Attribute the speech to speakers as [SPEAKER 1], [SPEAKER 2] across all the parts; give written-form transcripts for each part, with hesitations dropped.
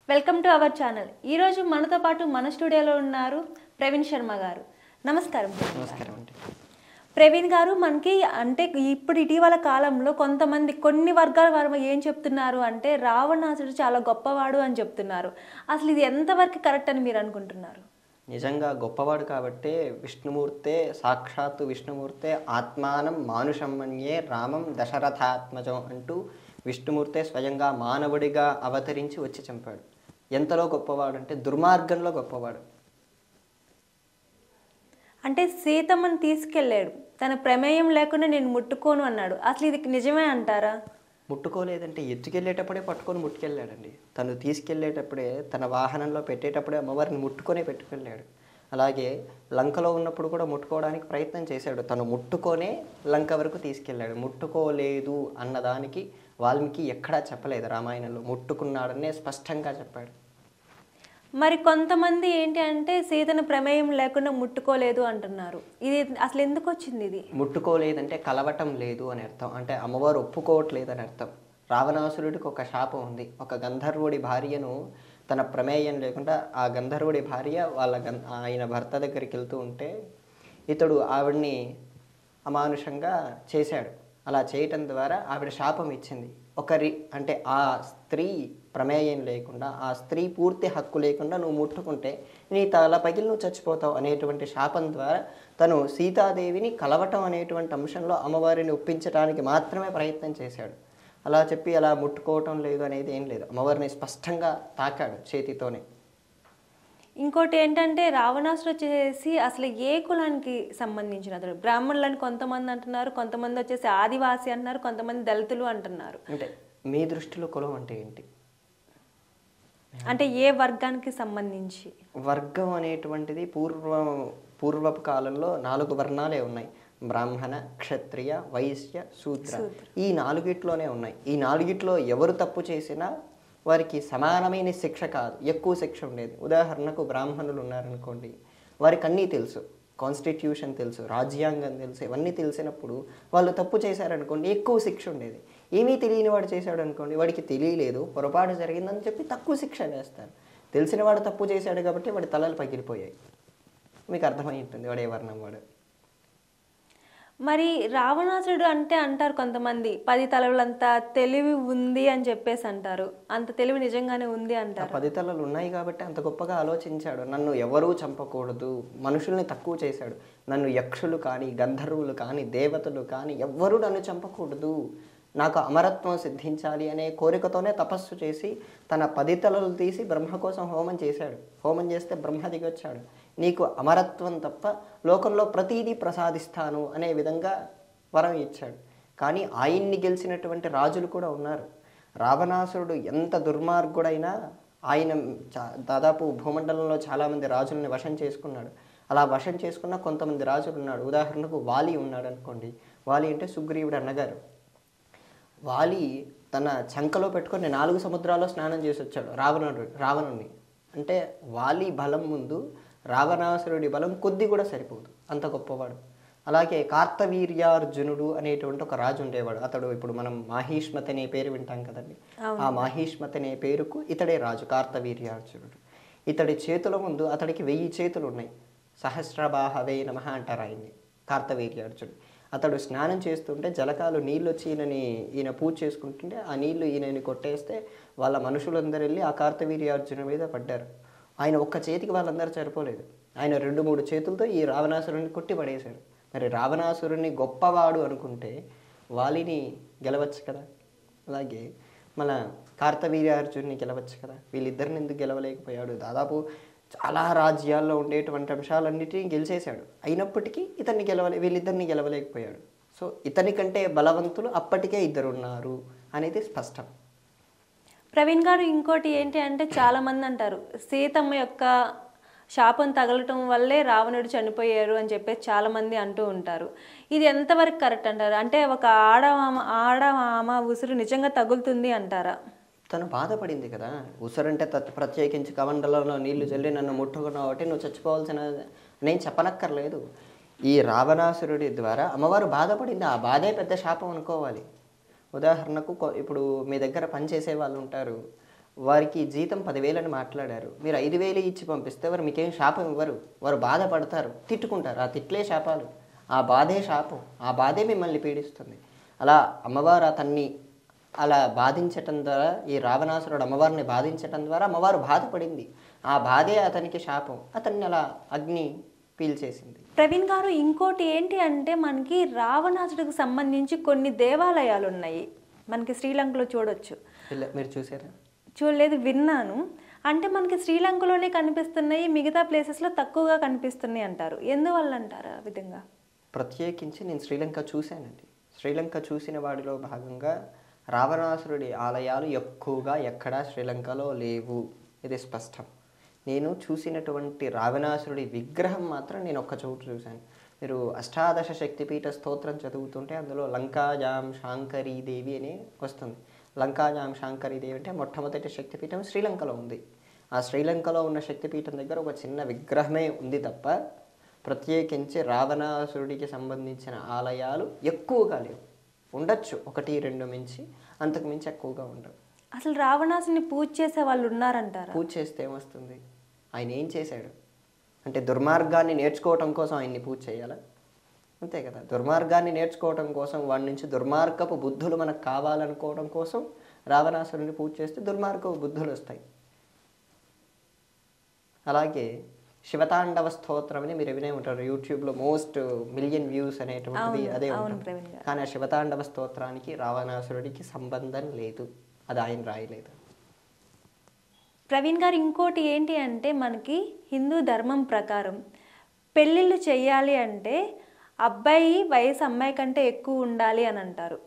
[SPEAKER 1] Welcome to our channel. ఈరోజు మనతో పాటు మన స్టూడియోలో ఉన్నారు ప్రవీణ్ శర్మ గారు. నమస్కారం.
[SPEAKER 2] నమస్కారం అండి.
[SPEAKER 1] ప్రవీణ్ గారు, మనకి అంటే ఇప్పుడు ఇటీవల కాలంలో కొన్ని వర్గాల వారు ఏం చెప్తున్నారు అంటే రావణాసుడు చాలా గొప్పవాడు అని చెప్తున్నారు. అసలు ఇది ఎంతవరకు కరెక్ట్ అని మీరు అనుకుంటున్నారు?
[SPEAKER 2] నిజంగా గొప్పవాడు కాబట్టే విష్ణుమూర్తే, సాక్షాత్తు విష్ణుమూర్తే ఆత్మానం మానుషమన్యే రామం దశరథాత్మజం అంటూ విష్ణుమూర్తే స్వయంగా మానవుడిగా అవతరించి వచ్చి చంపాడు. ఎంతలో గొప్పవాడు అంటే దుర్మార్గంలో గొప్పవాడు.
[SPEAKER 1] అంటే సీతమ్మని తీసుకెళ్ళాడు, తన ప్రమేయం లేకుండా నేను ముట్టుకోను అన్నాడు. అసలు ఇది నిజమే అంటారా?
[SPEAKER 2] ముట్టుకోలేదంటే ఎత్తుకెళ్ళేటప్పుడే పట్టుకొని ముట్టుకెళ్ళాడండి. తను తీసుకెళ్ళేటప్పుడే తన వాహనంలో పెట్టేటప్పుడే అమ్మవారిని ముట్టుకొనే పెట్టుకెళ్ళాడు. అలాగే లంకలో ఉన్నప్పుడు కూడా ముట్టుకోవడానికి ప్రయత్నం చేశాడు. తను ముట్టుకొనే లంక వరకు తీసుకెళ్ళాడు. ముట్టుకోలేదు అన్నదానికి వాల్మీకి ఎక్కడా చెప్పలేదు. రామాయణంలో ముట్టుకున్నాడనే స్పష్టంగా చెప్పాడు.
[SPEAKER 1] మరి కొంతమంది ఏంటి అంటే సీతను ప్రమేయం లేకుండా ముట్టుకోలేదు అంటున్నారు. ఇది అసలు ఎందుకు వచ్చింది? ఇది
[SPEAKER 2] ముట్టుకోలేదంటే కలవటం లేదు అని అర్థం. అంటే అమ్మవారు ఒప్పుకోవట్లేదు అని అర్థం. రావణాసురుడికి ఒక శాపం ఉంది. ఒక గంధర్వుడి భార్యను తన ప్రమేయం లేకుండా ఆ గంధర్వుడి భార్య ఆయన భర్త దగ్గరికి వెళ్తూ ఉంటే ఇతడు ఆవిడ్ని అమానుషంగా చేశాడు. అలా చేయటం ద్వారా ఆవిడ శాపం ఇచ్చింది. అంటే ఆ స్త్రీ ప్రమేయం లేకుండా, ఆ స్త్రీ పూర్తి హక్కు లేకుండా నువ్వు ముట్టుకుంటే నీ తల పగిలి నువ్వు చచ్చిపోతావు అనేటువంటి శాపం ద్వారా తను సీతాదేవిని కలవటం అనేటువంటి అంశంలో అమ్మవారిని ఒప్పించడానికి మాత్రమే ప్రయత్నం చేశాడు. అలా చెప్పి అలా ముట్టుకోవటం లేదు అనేది ఏం లేదు. అమ్మవారిని స్పష్టంగా తాకాడు చేతితోనే.
[SPEAKER 1] ఇంకోటి ఏంటంటే రావణాసుడు వచ్చేసి అసలు ఏ కులానికి సంబంధించిన అతడు? బ్రాహ్మణులని కొంతమంది అంటున్నారు, కొంతమంది వచ్చేసి ఆదివాసి అంటున్నారు, కొంతమంది దళితులు అంటున్నారు.
[SPEAKER 2] అంటే మీ దృష్టిలో కులం అంటే ఏంటి?
[SPEAKER 1] అంటే ఏ వర్గానికి సంబంధించి?
[SPEAKER 2] వర్గం అనేటువంటిది పూర్వపు కాలంలో 4 వర్ణాలే ఉన్నాయి. బ్రాహ్మణ, క్షత్రియ, వైశ్య, శూద్ర. ఈ 4గిట్లోనే ఉన్నాయి. ఈ 4గిట్లో ఎవరు తప్పు చేసినా వారికి సమానమైన శిక్ష కాదు, ఎక్కువ శిక్ష ఉండేది. ఉదాహరణకు బ్రాహ్మణులు ఉన్నారనుకోండి, వారికి అన్నీ తెలుసు, కాన్స్టిట్యూషన్ తెలుసు, రాజ్యాంగం తెలుసు. ఇవన్నీ తెలిసినప్పుడు వాళ్ళు తప్పు చేశారనుకోండి ఎక్కువ శిక్ష ఉండేది. ఏమీ తెలియని వాడు చేశాడు అనుకోండి, వాడికి తెలియలేదు, పొరపాటు జరిగిందని చెప్పి తక్కువ శిక్ష వేస్తారు. తెలిసిన వాడు తప్పు చేశాడు కాబట్టి వాడి తలలు పగిలిపోయాయి. మీకు అర్థమై ఉంటుంది వాడు ఏ వర్ణం వాడు.
[SPEAKER 1] మరి రావణాసుడు అంటే అంటారు కొంతమంది 10 తలలంత తెలివి ఉంది అని చెప్పేసి అంటారు. అంత తెలివి నిజంగానే ఉంది అంటారు?
[SPEAKER 2] 10 తలలు ఉన్నాయి కాబట్టి అంత గొప్పగా ఆలోచించాడు. నన్ను ఎవరూ చంపకూడదు, మనుషుల్ని తక్కువ చేశాడు. నన్ను యక్షులు కానీ, గంధర్వులు కానీ, దేవతలు కానీ ఎవ్వరూ నన్ను చంపకూడదు, నాకు అమరత్వం సిద్ధించాలి అనే కోరికతోనే తపస్సు చేసి తన 10 తలలు తీసి బ్రహ్మ కోసం హోమం చేశాడు. హోమం చేస్తే బ్రహ్మ దిగి వచ్చాడు. నీకు అమరత్వం తప్ప లోకంలో ప్రతీదీ ప్రసాదిస్తాను అనే విధంగా వరం ఇచ్చాడు. కానీ ఆయన్ని గెలిచినటువంటి రాజులు కూడా ఉన్నారు. రావణాసురుడు ఎంత దుర్మార్గుడైనా ఆయన దాదాపు భూమండలంలో చాలామంది రాజుల్ని వశం చేసుకున్నాడు. అలా వశం చేసుకున్న కొంతమంది రాజులు ఉన్నాడు. ఉదాహరణకు వాలి ఉన్నాడు అనుకోండి. వాలి అంటే సుగ్రీవుడు అన్నగారు. వాలి తన చంకలో పెట్టుకొని 4 సముద్రాల్లో స్నానం చేసి వచ్చాడు రావణుని. అంటే వాలి బలం ముందు రావణాసురుడి బలం కొద్ది కూడా సరిపోదు, అంత గొప్పవాడు. అలాగే కార్తవీర్యార్జునుడు అనేటువంటి ఒక రాజు ఉండేవాడు. అతడు ఇప్పుడు మనం మాహిష్మతి అనే పేరు వింటాం కదండి. ఆ మాహిష్మతి అనే పేరుకు ఇతడే రాజు, కార్తవీర్యార్జునుడు. ఇతడి చేతుల ముందు అతడికి 1000 చేతులు ఉన్నాయి. సహస్రబాహవే నమః అంటారు ఆయన్ని, కార్తవీర్యార్జునుడు. అతడు స్నానం చేస్తుంటే జలకాలు నీళ్ళు వచ్చి ఈయన పూజ చేసుకుంటుంటే ఆ నీళ్లు ఈయనని కొట్టేస్తే వాళ్ళ మనుషులందరూ వెళ్ళి ఆ కార్తవీర్యార్జునుడి మీద పడ్డారు. ఆయన ఒక్క చేతికి వాళ్ళందరూ సరిపోలేదు. ఆయన 2-3 చేతులతో ఈ రావణాసురుని కొట్టి పడేశారు. మరి రావణాసురుని గొప్పవాడు అనుకుంటే వాలిని గెలవచ్చు కదా, అలాగే మన కార్తవీర్యార్జునుని గెలవచ్చు కదా. వీళ్ళిద్దరిని ఎందుకు గెలవలేకపోయాడు? దాదాపు చాలా రాజ్యాల్లో ఉండేటువంటి అంశాలన్నిటినీ గెలిచేశాడు. అయినప్పటికీ వీళ్ళిద్దరిని గెలవలేకపోయాడు. సో ఇతని కంటే బలవంతులు అప్పటికే 2 ఉన్నారు అనేది స్పష్టం.
[SPEAKER 1] ప్రవీణ్ గారు, ఇంకోటి ఏంటి అంటే చాలా మంది అంటారు సీతమ్మ యొక్క శాపం తగలటం వల్లే రావణుడు చనిపోయారు అని చెప్పేసి చాలా మంది అంటూ ఉంటారు. ఇది ఎంతవరకు కరెక్ట్ అంటారు? అంటే ఒక ఆడమామ ఉసురు నిజంగా తగులుతుంది అంటారా?
[SPEAKER 2] తను బాధపడింది కదా. ఉసరంటే ప్రత్యేకించి కమండలంలో నీళ్లు చల్లి నన్ను ముట్టుకున్నావు కాబట్టి నువ్వు చచ్చిపోవాల్సిన నేను చెప్పనక్కర్లేదు. ఈ రావణాసురుడి ద్వారా అమ్మవారు బాధపడింది. ఆ బాధే పెద్ద శాపం అనుకోవాలి. ఉదాహరణకు ఇప్పుడు మీ దగ్గర పనిచేసే వాళ్ళు ఉంటారు. వారికి జీతం 10,000 అని మాట్లాడారు. మీరు 5,000 ఇచ్చి పంపిస్తే వారు మీకేం శాపం ఇవ్వరు. వారు బాధపడతారు, తిట్టుకుంటారు. ఆ తిట్లే శాపాలు, ఆ బాధే శాపం, ఆ బాధే మిమ్మల్ని పీడిస్తుంది. అలా అమ్మవారు అతన్ని అలా బాధించటం ద్వారా, ఈ రావణాసురుడు అమ్మవారిని బాధించటం ద్వారా అమ్మవారు బాధపడింది. ఆ బాధే అతనికి శాపం. అతన్ని అలా అగ్ని పీల్చేసింది.
[SPEAKER 1] ప్రవీణ్ గారు, ఇంకోటి ఏంటి అంటే మనకి రావణాసుడికి సంబంధించి కొన్ని దేవాలయాలు ఉన్నాయి, మనకి శ్రీలంకలో చూడొచ్చు.
[SPEAKER 2] మీరు చూసారా?
[SPEAKER 1] చూడలేదు, విన్నాను. అంటే మనకి శ్రీలంకలోనే కనిపిస్తున్నాయి, మిగతా ప్లేసెస్లో తక్కువగా కనిపిస్తున్నాయి అంటారు. ఎందువల్ల అంటారు ఆ విధంగా?
[SPEAKER 2] ప్రత్యేకించి నేను శ్రీలంక చూశానండి. శ్రీలంక చూసిన వాడిలో భాగంగా రావణాసురుడి ఆలయాలు ఎక్కువగా ఎక్కడా శ్రీలంకలో లేవు. ఇది స్పష్టం. నేను చూసినటువంటి రావణాసురుడి విగ్రహం మాత్రం నేను ఒక్క చోటు చూశాను. మీరు అష్టాదశ శక్తిపీఠ స్తోత్రం చదువుతుంటే అందులో లంకాజాం శాంకరీదేవి అని వస్తుంది. లంకాజాం శాంకరీదేవి అంటే మొట్టమొదటి శక్తిపీఠం శ్రీలంకలో ఉంది. ఆ శ్రీలంకలో ఉన్న శక్తిపీఠం దగ్గర ఒక చిన్న విగ్రహమే ఉంది తప్ప ప్రత్యేకించి రావణాసురుడికి సంబంధించిన ఆలయాలు ఎక్కువగా లేవు. ఉండొచ్చు 1-2 మించి, అంతకు మించి ఎక్కువగా ఉండవు.
[SPEAKER 1] అసలు రావణాసుని పూజ చేసే వాళ్ళు ఉన్నారంటారా?
[SPEAKER 2] పూజ చేస్తే ఏమొస్తుంది? ఆయన ఏం చేశాడు అంటే దుర్మార్గాన్ని నేర్చుకోవటం కోసం ఆయన్ని పూజ చేయాలా? అంతే కదా. దుర్మార్గాన్ని నేర్చుకోవటం కోసం, వాడి నుంచి దుర్మార్గపు బుద్ధులు మనకు కావాలనుకోవడం కోసం రావణాసురుని పూజ చేస్తే దుర్మార్గపు బుద్ధులు వస్తాయి. అలాగే శివతాండవ స్తోత్రం అని మీరు వినే ఉంటారు. యూట్యూబ్లో మోస్ట్ మిలియన్ వ్యూస్ అనేటువంటిది అదే ఉంటుంది. కానీ ఆ శివతాండవ స్తోత్రానికి రావణాసురుడికి సంబంధం లేదు. అది ఆయన రాయలేదు.
[SPEAKER 1] ప్రవీణ్ గారు, ఇంకోటి ఏంటి అంటే మనకి హిందూ ధర్మం ప్రకారం పెళ్ళిళ్ళు చేయాలి అంటే అబ్బాయి వయసు అమ్మాయి కంటే ఎక్కువ ఉండాలి అని అంటారు.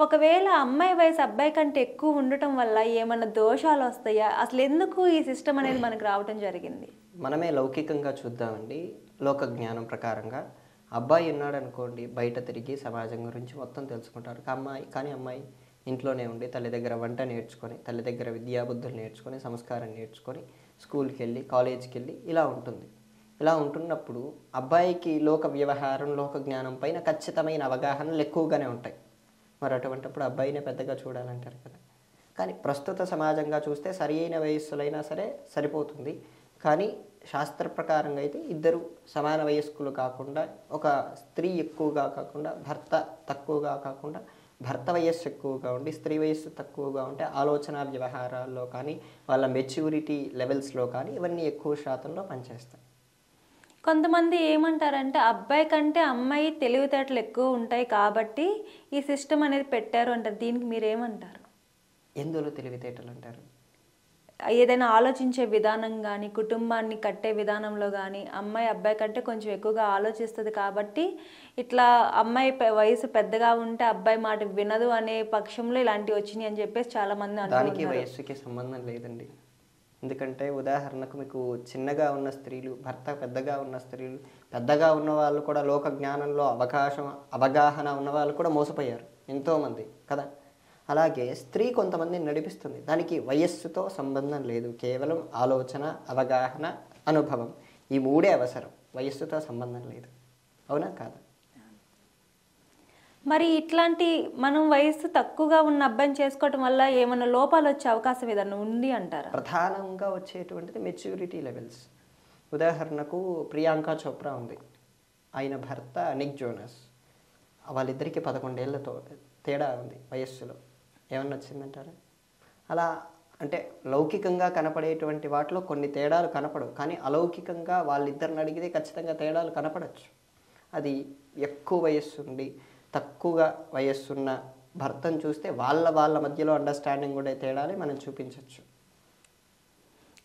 [SPEAKER 1] ఒకవేళ అమ్మాయి వయసు అబ్బాయి కంటే ఎక్కువ ఉండటం వల్ల ఏమైనా దోషాలు వస్తాయా? అసలు ఎందుకు ఈ సిస్టమ్ అనేది మనకు రావటం జరిగింది?
[SPEAKER 2] మనమే లౌకికంగా చూద్దామండి. లోక జ్ఞానం ప్రకారంగా అబ్బాయి ఉన్నాడు అనుకోండి, బయట తిరిగి సమాజం గురించి మొత్తం తెలుసుకుంటారు. కానీ అమ్మాయి ఇంట్లోనే ఉండి తల్లి దగ్గర వంట నేర్చుకొని, తల్లి దగ్గర విద్యాబుద్ధులు నేర్చుకొని, సంస్కారం నేర్చుకొని, స్కూల్కి వెళ్ళి, కాలేజీకి వెళ్ళి ఇలా ఉంటుంది. ఇలా ఉంటున్నప్పుడు అబ్బాయికి లోక వ్యవహారం, లోక జ్ఞానం పైన ఖచ్చితమైన అవగాహనలు ఎక్కువగానే ఉంటాయి. మరి అటువంటిప్పుడు అబ్బాయినే పెద్దగా చూడాలంటారు కదా. కానీ ప్రస్తుత సమాజంగా చూస్తే సరి అయిన వయస్సులైనా సరే సరిపోతుంది. కానీ శాస్త్ర ప్రకారంగా అయితే ఇద్దరు సమాన వయస్కులు కాకుండా, ఒక స్త్రీ ఎక్కువగా కాకుండా, భర్త తక్కువగా కాకుండా, భర్త వయస్సు ఎక్కువగా ఉండి స్త్రీ వయస్సు తక్కువగా ఉంటే ఆలోచన వ్యవహారాల్లో కానీ, వాళ్ళ మెచ్యూరిటీ లెవెల్స్లో కానీ ఇవన్నీ ఎక్కువ శాతంలో పనిచేస్తాయి.
[SPEAKER 1] కొంతమంది ఏమంటారంటే అబ్బాయి కంటే అమ్మాయి తెలివితేటలు ఎక్కువ ఉంటాయి కాబట్టి ఈ సిస్టమ్ అనేది పెట్టారు అంటారు. దీనికి మీరేమంటారు?
[SPEAKER 2] ఎందులో తెలివితేటలు అంటారు?
[SPEAKER 1] ఏదైనా ఆలోచించే విధానం కానీ, కుటుంబాన్ని కట్టే విధానంలో కానీ అమ్మాయి అబ్బాయి కంటే కొంచెం ఎక్కువగా ఆలోచిస్తుంది కాబట్టి ఇట్లా అమ్మాయి వయసు పెద్దగా ఉంటే అబ్బాయి మాట వినదు అనే పక్షంలో ఇలాంటివి వచ్చినాయి అని చెప్పేసి చాలా మంది అంటారు.
[SPEAKER 2] దానికి వయస్సుకి సంబంధం లేదండి. ఎందుకంటే ఉదాహరణకు మీకు చిన్నగా ఉన్న స్త్రీలు, భర్త పెద్దగా ఉన్న స్త్రీలు, పెద్దగా ఉన్న వాళ్ళు కూడా లోక జ్ఞానంలో అవగాహన ఉన్న వాళ్ళు కూడా మోసపోయారు ఎంతోమంది కదా. అలాగే స్త్రీ కొంతమందిని నడిపిస్తుంది. దానికి వయస్సుతో సంబంధం లేదు. కేవలం ఆలోచన, అవగాహన, అనుభవం, ఈ మూడే అవసరం. వయస్సుతో సంబంధం లేదు. అవునా కాదా?
[SPEAKER 1] మరి ఇట్లాంటి మనం వయస్సు తక్కువగా ఉన్న అబ్బాయిని చేసుకోవటం వల్ల ఏమైనా లోపాలు వచ్చే అవకాశం ఏదన్నా ఉంది అంటారా?
[SPEAKER 2] ప్రధానంగా వచ్చేటువంటిది మెచ్యూరిటీ లెవెల్స్. ఉదాహరణకు ప్రియాంక చోప్రా ఉంది, ఆయన భర్త నిక్ జోనస్. వాళ్ళిద్దరికీ 11 ఏళ్ళతో తేడా ఉంది వయస్సులో. ఏమన్నా వచ్చిందంటారా? అలా అంటే లౌకికంగా కనపడేటువంటి వాటిలో కొన్ని తేడాలు కనపడవు, కానీ అలౌకికంగా వాళ్ళిద్దరిని అడిగితే ఖచ్చితంగా తేడాలు కనపడచ్చు. అది ఎక్కువ వయస్సు ఉండి తక్కువగా వయస్సున్న భర్తను చూస్తే వాళ్ళ మధ్యలో అండర్స్టాండింగ్ కూడా తేడాలే మనం చూపించవచ్చు.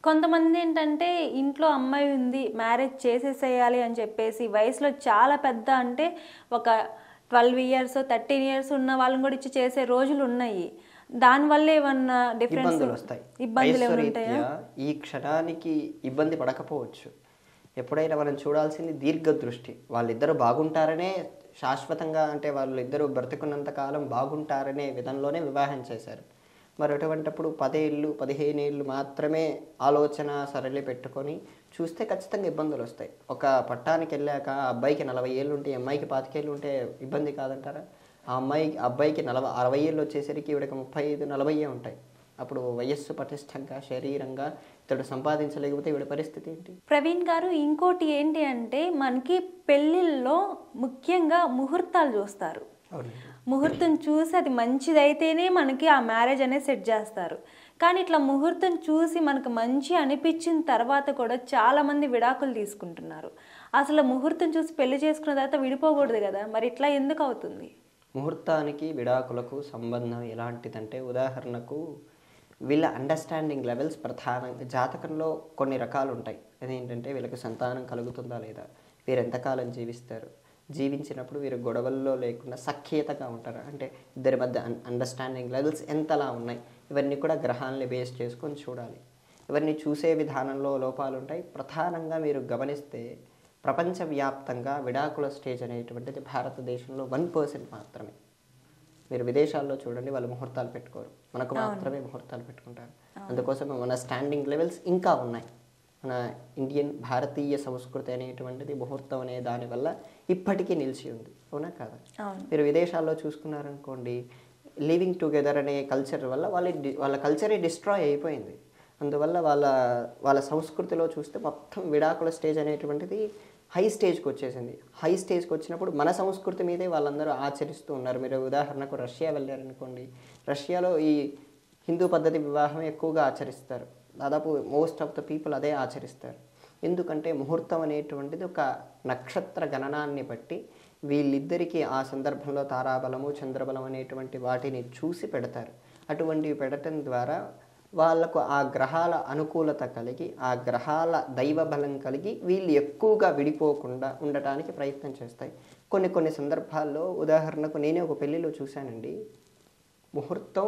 [SPEAKER 1] కొంతమంది ఏంటంటే ఇంట్లో అమ్మాయి ఉంది, మ్యారేజ్ చేసేసేయాలి అని చెప్పేసి వయసులో చాలా పెద్ద అంటే ఒక 12 ఇయర్స్ 13 ఇయర్స్ ఉన్న వాళ్ళని కూడా ఇచ్చి చేసే రోజులు ఉన్నాయి. దానివల్ల ఏమన్నా డిఫరెన్స్
[SPEAKER 2] వస్తాయి?
[SPEAKER 1] ఇబ్బందులు ఏమైనా ఉంటాయా?
[SPEAKER 2] ఈ క్షణానికి ఇబ్బంది పడకపోవచ్చు. ఎప్పుడైనా మనం చూడాల్సింది దీర్ఘదృష్టి. వాళ్ళిద్దరూ బాగుంటారనే శాశ్వతంగా, అంటే వాళ్ళిద్దరూ బ్రతుకున్నంత కాలం బాగుంటారనే విధంలోనే వివాహం చేశారు. మరి అటువంటిప్పుడు 10 ఏళ్ళు 15 ఏళ్ళు మాత్రమే ఆలోచన సరళి పెట్టుకొని చూస్తే ఖచ్చితంగా ఇబ్బందులు వస్తాయి. ఒక పట్టానికి వెళ్ళాక ఆ అబ్బాయికి 40 ఏళ్ళు ఉంటే, అమ్మాయికి 25 ఏళ్ళు ఉంటే ఇబ్బంది కాదంటారా? ఆ అబ్బాయికి 60 ఏళ్ళు వచ్చేసరికి ఇవిడకి 35 40 ఉంటాయి. అప్పుడు వయస్సు పటిష్టంగా శరీరంగా ఇతడు సంపాదించలేకపోతే వీడి పరిస్థితి ఏంటి?
[SPEAKER 1] ప్రవీణ్ గారు, ఇంకోటి ఏంటి అంటే మనకి పెళ్ళిళ్ళలో ముఖ్యంగా ముహూర్తాలు చూస్తారు.
[SPEAKER 2] అవునండి.
[SPEAKER 1] ముహూర్తం చూసి అది మంచిదైతేనే మనకి ఆ మ్యారేజ్ అనేది సెట్ చేస్తారు. కానీ ఇట్లా ముహూర్తం చూసి మనకు మంచి అనిపించిన తర్వాత కూడా చాలామంది విడాకులు తీసుకుంటున్నారు. అసలు ముహూర్తం చూసి పెళ్లి చేసుకున్న తర్వాత విడిపోకూడదు కదా, మరి ఇట్లా ఎందుకు అవుతుంది?
[SPEAKER 2] ముహూర్తానికి విడాకులకు సంబంధం ఎలాంటిదంటే, ఉదాహరణకు వీళ్ళ అండర్స్టాండింగ్ లెవెల్స్ ప్రధానంగా జాతకంలో కొన్ని రకాలు ఉంటాయి. అదేంటంటే వీళ్ళకి సంతానం కలుగుతుందా లేదా, వీరు ఎంతకాలం జీవిస్తారు, జీవించినప్పుడు వీరు గొడవల్లో లేకుండా సఖ్యతగా ఉంటారు, అంటే ఇద్దరి మధ్య అండర్స్టాండింగ్ లెవెల్స్ ఎంతలా ఉన్నాయి, ఇవన్నీ కూడా గ్రహాలని బేస్ చేసుకొని చూడాలి. ఇవన్నీ చూసే విధానంలో లోపాలు ఉంటాయి. ప్రధానంగా మీరు గమనిస్తే ప్రపంచవ్యాప్తంగా విడాకుల స్టేజ్ అనేటువంటిది భారతదేశంలో 1% మాత్రమే. మీరు విదేశాల్లో చూడండి, వాళ్ళు ముహూర్తాలు పెట్టుకోరు, మనకు మాత్రమే ముహూర్తాలు పెట్టుకుంటారు. అందుకోసం మన స్టాండింగ్ లెవెల్స్ ఇంకా ఉన్నాయి. మన భారతీయ సంస్కృతి అనేటువంటిది ముహూర్తం అనే దానివల్ల ఇప్పటికీ నిలిచి ఉంది, అవునా కాదా? మీరు విదేశాల్లో చూసుకున్నారనుకోండి, లివింగ్ టుగెదర్ అనే కల్చర్ వల్ల వాళ్ళ కల్చరే డిస్ట్రాయ్ అయిపోయింది. అందువల్ల వాళ్ళ సంస్కృతిలో చూస్తే మొత్తం విడాకుల స్టేజ్ అనేటువంటిది హై స్టేజ్కి వచ్చేసింది. హై స్టేజ్కి వచ్చినప్పుడు మన సంస్కృతి మీదే వాళ్ళందరూ ఆచరిస్తూ ఉన్నారు. మీరు ఉదాహరణకు రష్యా వెళ్ళారనుకోండి, రష్యాలో ఈ హిందూ పద్ధతి వివాహం ఎక్కువగా ఆచరిస్తారు. దాదాపు మోస్ట్ ఆఫ్ ద పీపుల్ అదే ఆచరిస్తారు. ఎందుకంటే ముహూర్తం అనేటువంటిది ఒక నక్షత్ర గణనాన్ని బట్టి వీళ్ళిద్దరికీ ఆ సందర్భంలో తారాబలము చంద్రబలం అనేటువంటి వాటిని చూసి పెడతారు. అటువంటివి పెట్టడం ద్వారా వాళ్ళకు ఆ గ్రహాల అనుకూలత కలిగి, ఆ గ్రహాల దైవ బలం కలిగి వీళ్ళు ఎక్కువగా విడిపోకుండా ఉండటానికి ప్రయత్నం చేస్తాయి. కొన్ని సందర్భాల్లో ఉదాహరణకు నేనే ఒక పెళ్ళిలో చూశానండి. ముహూర్తం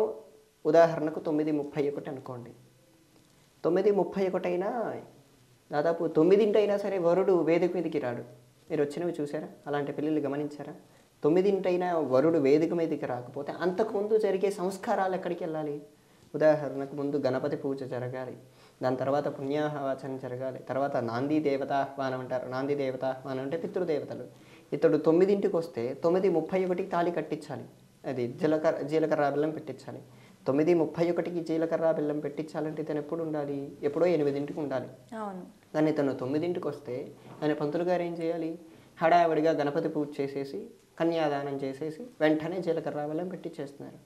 [SPEAKER 2] ఉదాహరణకు 9:31 అనుకోండి. 9:31 అయినా దాదాపు 9 అయినా సరే వరుడు వేదిక మీదకి రాడు. మీరు వచ్చినవి చూసారా? అలాంటి పెళ్ళిళ్ళు గమనించారా? 9 అయినా వరుడు వేదిక మీదకి రాకపోతే అంతకుముందు జరిగే సంస్కారాలు ఎక్కడికి వెళ్ళాలి? ఉదాహరణకు ముందు గణపతి పూజ జరగాలి, దాని తర్వాత పుణ్యాహవాచన జరగాలి, తర్వాత నాంది దేవతాహ్వానం అంటారు. నాంది దేవతాహ్వానం అంటే పితృదేవతలు. ఇతడు 9కి వస్తే 9:31కి తాళి కట్టించాలి, అది జీలకర్ర బెల్లం పెట్టించాలి. 9:31కి జీలకర్ర బెల్లం పెట్టించాలంటే ఇతను ఎప్పుడు ఉండాలి? ఎప్పుడో 8కి ఉండాలి. కానీ ఇతను 9కి వస్తే ఆయన పంతులు గారు ఏం చేయాలి? హడావిడిగా గణపతి పూజ చేసేసి కన్యాదానం చేసేసి వెంటనే జీలకర్ర బెల్లం పెట్టించేస్తున్నారు.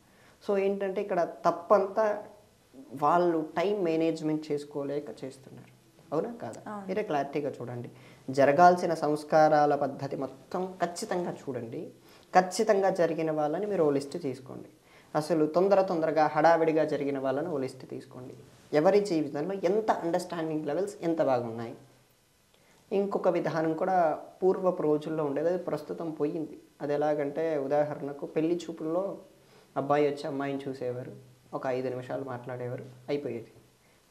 [SPEAKER 2] సో ఏంటంటే ఇక్కడ తప్పంతా వాళ్ళు టైం మేనేజ్మెంట్ చేసుకోలేక చేస్తున్నారు, అవునా కాదా? మీరే క్లారిటీగా చూడండి. జరగాల్సిన సంస్కారాల పద్ధతి మొత్తం ఖచ్చితంగా చూడండి. ఖచ్చితంగా జరిగిన వాళ్ళని మీరు ఓ లిస్ట్ తీసుకోండి. అసలు తొందరగా హడావిడిగా జరిగిన వాళ్ళని ఓ లిస్ట్ తీసుకోండి. ఎవరి జీవితంలో ఎంత అండర్స్టాండింగ్ లెవెల్స్ ఎంత బాగున్నాయి. ఇంకొక విధానం కూడా పూర్వపు రోజుల్లో ఉండేది, అది ప్రస్తుతం పోయింది. అది ఎలాగంటే ఉదాహరణకు పెళ్లి చూపుల్లో అబ్బాయి వచ్చి అమ్మాయిని చూసేవారు, ఒక 5 నిమిషాలు మాట్లాడేవారు, అయిపోయేది.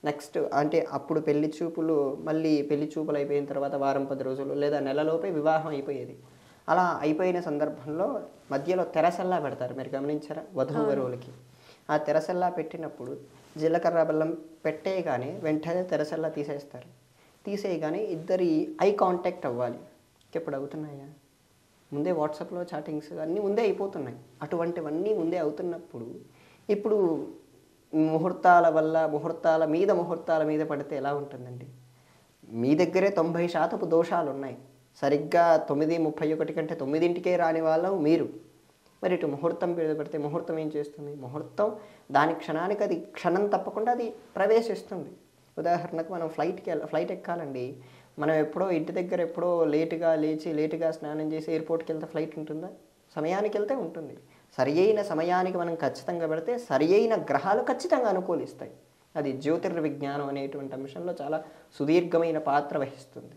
[SPEAKER 2] నెక్స్ట్ అంటే అప్పుడు పెళ్లి చూపులు అయిపోయిన తర్వాత వారం 10 రోజులు లేదా నెలలోపే వివాహం అయిపోయేది. అలా అయిపోయిన సందర్భంలో మధ్యలో తెరసల్లా పెడతారు, మీరు గమనించారా? వధూవరువులకి ఆ తెరసల్లా పెట్టినప్పుడు జీలకర్ర బెల్లం పెట్టేయగానే వెంటనే తెరసల్లా తీసేయగానే ఇద్దరి ఐ కాంటాక్ట్ అవ్వాలి. ఎప్పుడు అవుతున్నాయా? ముందే వాట్సాప్లో చాటింగ్స్ అన్నీ ముందే అయిపోతున్నాయి. అటువంటివన్నీ ముందే అవుతున్నప్పుడు ఇప్పుడు ముహూర్తాల మీద పడితే ఎలా ఉంటుందండి? మీ దగ్గరే 90% దోషాలు ఉన్నాయి. సరిగ్గా 9:31 కంటే 9కే రాని వాళ్ళం మీరు. మరి ఇటు ముహూర్తం మీద పెడితే ముహూర్తం ఏం చేస్తుంది? ముహూర్తం దాని క్షణానికి అది క్షణం తప్పకుండా అది ప్రవేశిస్తుంది. ఉదాహరణకు మనం ఫ్లైట్ ఎక్కాలండి. మనం ఎప్పుడో ఇంటి దగ్గర ఎప్పుడో లేటుగా లేచి లేటుగా స్నానం చేసి ఎయిర్పోర్ట్కి వెళ్తే ఫ్లైట్ ఉంటుందా? సమయానికి వెళ్తే ఉంటుంది. సరి అయిన సమయానికి మనం ఖచ్చితంగా పెడితే సరి అయిన గ్రహాలు ఖచ్చితంగా అనుకూలిస్తాయి. అది జ్యోతిర్విజ్ఞానం అనేటువంటి అంశంలో చాలా సుదీర్ఘమైన పాత్ర వహిస్తుంది.